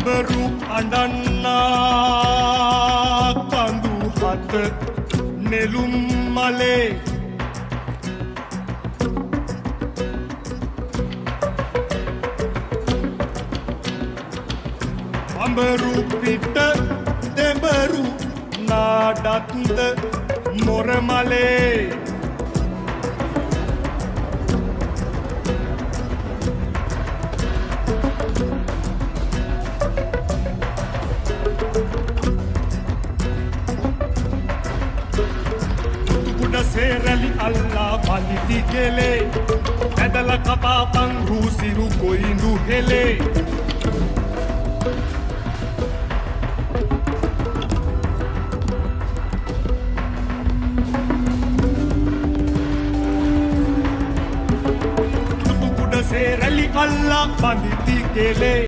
බඹරු අඬන්නා කඳු හත නෙළුම් මලේ බඹරු පිට දෙඹරු නාඩත්ද මොරමලේ සේරලි අල්ලා බඳිති කෙලේ ඇදල කපාපන් රූසිරු කොයිඳු හෙලේ තුකුඩ සේරලි අල්ලා බඳිති කෙලේ